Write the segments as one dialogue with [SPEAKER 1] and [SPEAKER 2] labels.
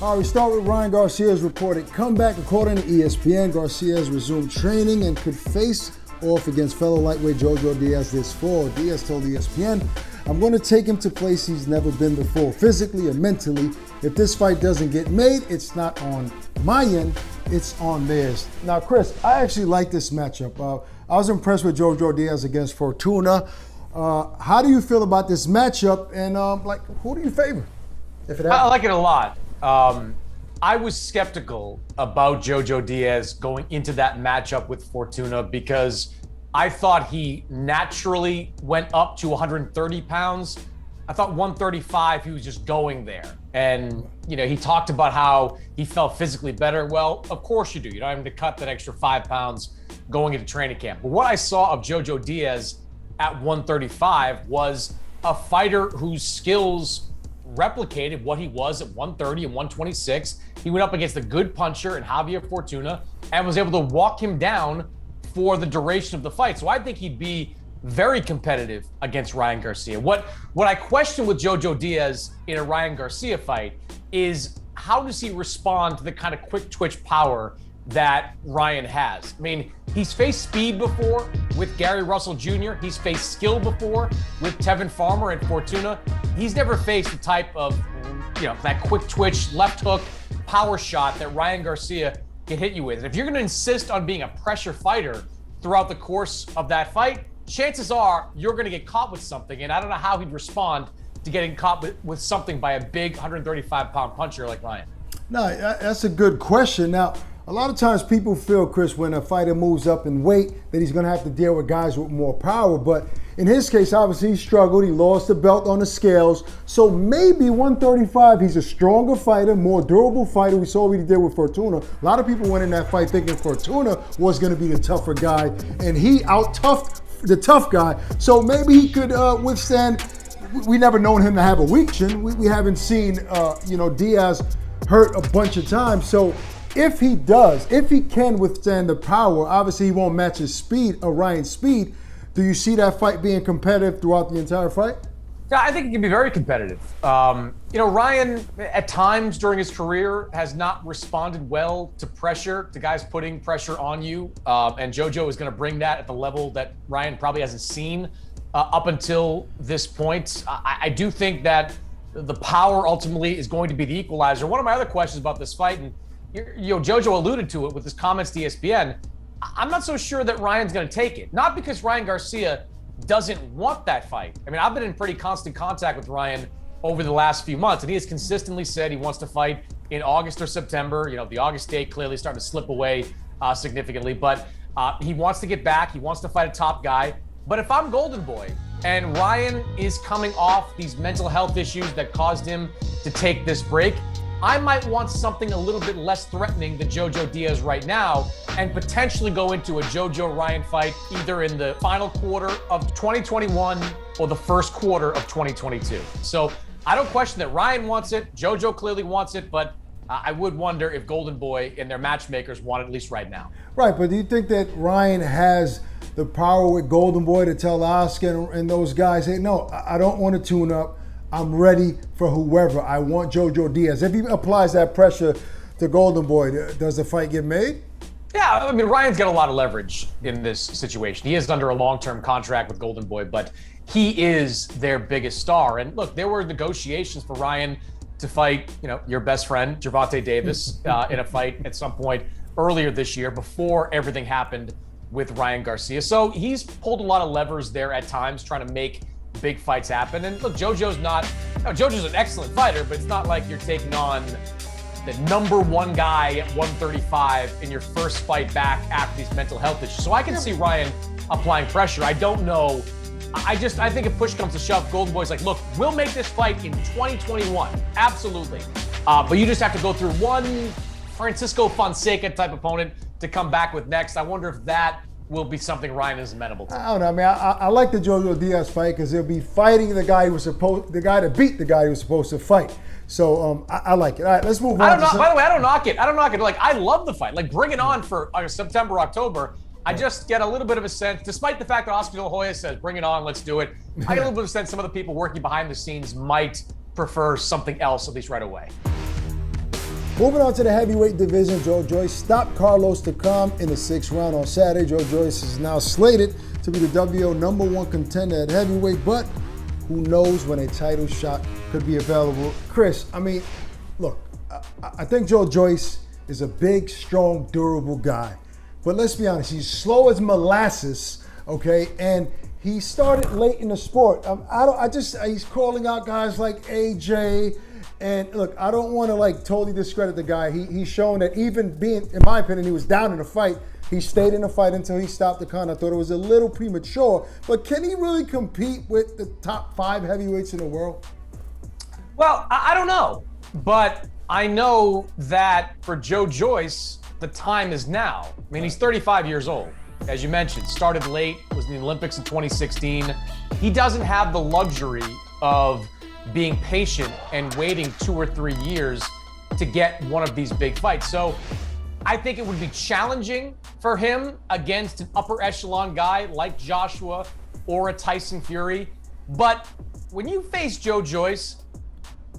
[SPEAKER 1] All right, we start with Ryan Garcia's reported comeback. According to ESPN, Garcia has resumed training and could face off against fellow lightweight Jojo Diaz this fall. Diaz told ESPN, "I'm going to take him to places he's never been before, physically and mentally. If this fight doesn't get made, it's not on my end, it's on theirs." Now, Chris, I actually like this matchup. I was impressed with Jojo Diaz against Fortuna. How do you feel about this matchup, and who do you favor if it happens?
[SPEAKER 2] I like it a lot. I was skeptical about Jojo Diaz going into that matchup with Fortuna because I thought he naturally went up to 130 pounds. I thought 135, he was just going there. And, he talked about how he felt physically better. Well, of course you do. You don't have to cut that extra 5 pounds going into training camp. But what I saw of Jojo Diaz at 135 was a fighter whose skills replicated what he was at 130 and 126. He went up against a good puncher in Javier Fortuna and was able to walk him down for the duration of the fight. So I think he'd be very competitive against Ryan Garcia. What I question with Jojo Diaz in a Ryan Garcia fight is how does he respond to the kind of quick twitch power that Ryan has? I mean, he's faced speed before with Gary Russell Jr. He's faced skill before with Tevin Farmer and Fortuna. He's never faced the type of, that quick twitch, left hook, power shot that Ryan Garcia can hit you with. And if you're going to insist on being a pressure fighter throughout the course of that fight, chances are you're going to get caught with something. And I don't know how he'd respond to getting caught with something by a big 135-pound puncher like Ryan.
[SPEAKER 1] No, that's a good question. Now, a lot of times people feel, Chris, when a fighter moves up in weight, that he's going to have to deal with guys with more power. But in his case, obviously, he struggled. He lost the belt on the scales. So maybe 135, he's a stronger fighter, more durable fighter. We saw what he did with Fortuna. A lot of people went in that fight thinking Fortuna was going to be the tougher guy, and he out-toughed the tough guy. So maybe he could withstand. We never known him to have a weak chin. We haven't seen, Diaz hurt a bunch of times. So if he can withstand the power, obviously he won't match his speed or Ryan's speed. Do you see that fight being competitive throughout the entire fight?
[SPEAKER 2] Yeah, I think it can be very competitive. Ryan, at times during his career, has not responded well to pressure, to guys putting pressure on you. And Jojo is going to bring that at the level that Ryan probably hasn't seen up until this point. I do think that the power ultimately is going to be the equalizer. One of my other questions about this fight, and Jojo alluded to it with his comments to ESPN, I'm not so sure that Ryan's going to take it. Not because Ryan Garcia doesn't want that fight. I mean, I've been in pretty constant contact with Ryan over the last few months, and he has consistently said he wants to fight in August or September. The August date clearly starting to slip away significantly, but he wants to get back. He wants to fight a top guy. But if I'm Golden Boy and Ryan is coming off these mental health issues that caused him to take this break, I might want something a little bit less threatening than Jojo Diaz right now and potentially go into a Jojo Ryan fight either in the final quarter of 2021 or the first quarter of 2022. So I don't question that Ryan wants it. Jojo clearly wants it, but I would wonder if Golden Boy and their matchmakers want it at least right now.
[SPEAKER 1] Right, but do you think that Ryan has the power with Golden Boy to tell Oscar and those guys, hey, no, I don't want to tune up. I'm ready for whoever. I want Jojo Diaz. If he applies that pressure to Golden Boy, does the fight get made?
[SPEAKER 2] Yeah, I mean, Ryan's got a lot of leverage in this situation. He is under a long-term contract with Golden Boy, but he is their biggest star. And look, there were negotiations for Ryan to fight, your best friend, Gervonta Davis, in a fight at some point earlier this year before everything happened with Ryan Garcia. So he's pulled a lot of levers there at times trying to make big fights happen. And look, Jojo's an excellent fighter, but it's not like you're taking on the number one guy at 135 in your first fight back after these mental health issues. So I can see Ryan applying pressure. I don't know. I think if push comes to shove, Golden Boy's like, look, we'll make this fight in 2021. Absolutely. But you just have to go through one Francisco Fonseca type opponent to come back with next. I wonder if that will be something Ryan is amenable to.
[SPEAKER 1] I don't know. I mean, I like the Jojo Diaz fight because he'll be fighting the guy that beat the guy he was supposed to fight. So I like it. All right, let's move on.
[SPEAKER 2] By the way, I don't knock it. Like, I love the fight. Like, bring it on for September, October. I just get a little bit of a sense, despite the fact that Oscar De La Hoya says, bring it on, let's do it. I get a little bit of a sense some of the people working behind the scenes might prefer something else, at least right away.
[SPEAKER 1] Moving on to the heavyweight division, Joe Joyce stopped Carlos Takam in the 6th round on Saturday. Joe Joyce is now slated to be the WBO #1 contender at heavyweight, but who knows when a title shot could be available. Chris, I mean, look, I think Joe Joyce is a big, strong, durable guy. But let's be honest, he's slow as molasses, okay? And he started late in the sport. He's calling out guys like AJ. And look, I don't want to totally discredit the guy. He's shown that even being, in my opinion, he was down in the fight. He stayed in the fight until he stopped the count. I thought it was a little premature, but can he really compete with the top 5 heavyweights in the world?
[SPEAKER 2] Well, I don't know, but I know that for Joe Joyce, the time is now. I mean, he's 35 years old. As you mentioned, started late, was in the Olympics in 2016. He doesn't have the luxury of being patient and waiting 2 or 3 years to get one of these big fights. So I think it would be challenging for him against an upper echelon guy like Joshua or a Tyson Fury. But when you face Joe Joyce,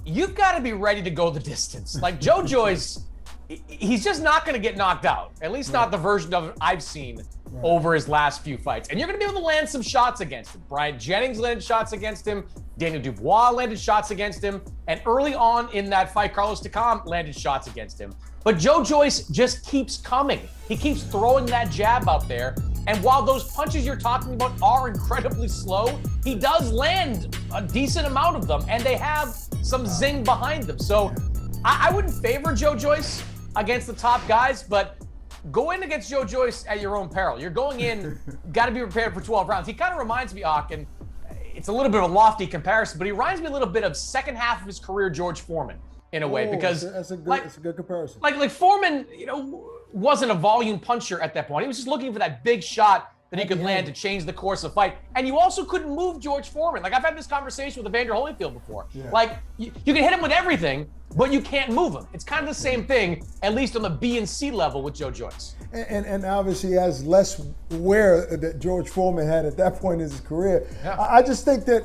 [SPEAKER 2] you've got to be ready to go the distance. Like Joe Joyce, he's just not going to get knocked out, at least not the version of it I've seen over his last few fights. And you're going to be able to land some shots against him. Brian Jennings landed shots against him. Daniel Dubois landed shots against him. And early on in that fight, Carlos Takam landed shots against him. But Joe Joyce just keeps coming. He keeps throwing that jab out there. And while those punches you're talking about are incredibly slow, he does land a decent amount of them. And they have some zing behind them. So I wouldn't favor Joe Joyce against the top guys, but go in against Joe Joyce at your own peril. You're going in, got to be prepared for 12 rounds. He kind of reminds me, and it's a little bit of a lofty comparison, but he reminds me a little bit of second half of his career George Foreman in a way, because
[SPEAKER 1] that's a good comparison.
[SPEAKER 2] Like Foreman, wasn't a volume puncher at that point. He was just looking for that big shot that he could land to change the course of fight. And you also couldn't move George Foreman. Like I've had this conversation with Evander Holyfield before. Yeah. Like you can hit him with everything, but you can't move him. It's kind of the same thing, at least on the B and C level with Joe Joyce.
[SPEAKER 1] And obviously he has less wear that George Foreman had at that point in his career. Yeah. I just think that,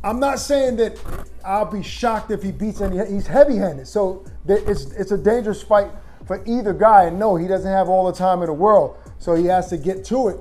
[SPEAKER 1] I'm not saying that I'll be shocked if he beats any. He's heavy-handed, so it's a dangerous fight for either guy. And no, he doesn't have all the time in the world, so he has to get to it.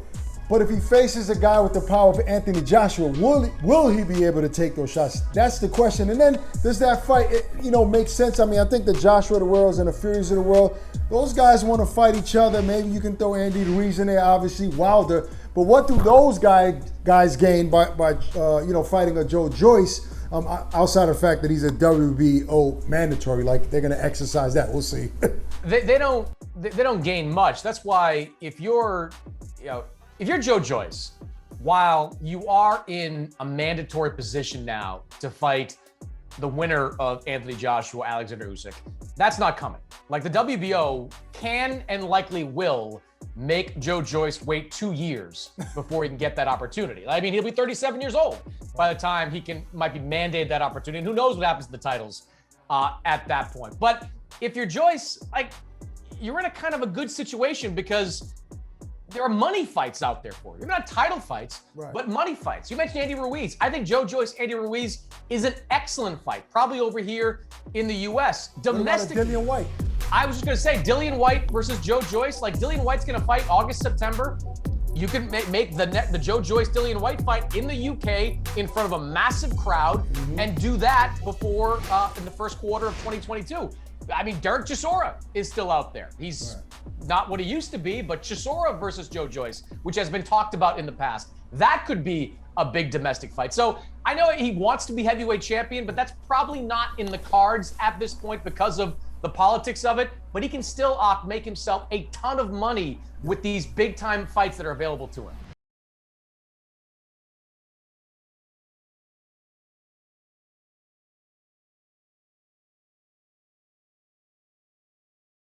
[SPEAKER 1] But if he faces a guy with the power of Anthony Joshua, will he be able to take those shots? That's the question. And then does that fight, make sense? I mean, I think the Joshua of the world and the Furies of the world, those guys want to fight each other. Maybe you can throw Andy Ruiz in there, obviously Wilder. But what do those guys gain by fighting a Joe Joyce? Outside of the fact that he's a WBO mandatory, like they're going to exercise that. We'll see.
[SPEAKER 2] They don't gain much. That's why if you're Joe Joyce, while you are in a mandatory position now to fight the winner of Anthony Joshua, Alexander Usyk, that's not coming. Like the WBO can and likely will make Joe Joyce wait 2 years before he can get that opportunity. I mean, he'll be 37 years old by the time he might be mandated that opportunity. And who knows what happens to the titles at that point. But if you're Joyce, you're in a kind of a good situation because there are money fights out there for you. They're not title fights, but money fights. You mentioned Andy Ruiz. I think Joe Joyce, Andy Ruiz is an excellent fight, probably over here in the U.S. Domestic.
[SPEAKER 1] Dillian White.
[SPEAKER 2] I was just going to say, Dillian White versus Joe Joyce. Like, Dillian White's going to fight August, September. You can make the Joe Joyce, Dillian White fight in the UK in front of a massive crowd and do that before in the first quarter of 2022. I mean, Derek Chisora is still out there. He's not what he used to be, but Chisora versus Joe Joyce, which has been talked about in the past, that could be a big domestic fight. So I know he wants to be heavyweight champion, but that's probably not in the cards at this point because of the politics of it. But he can still make himself a ton of money with these big time fights that are available to him.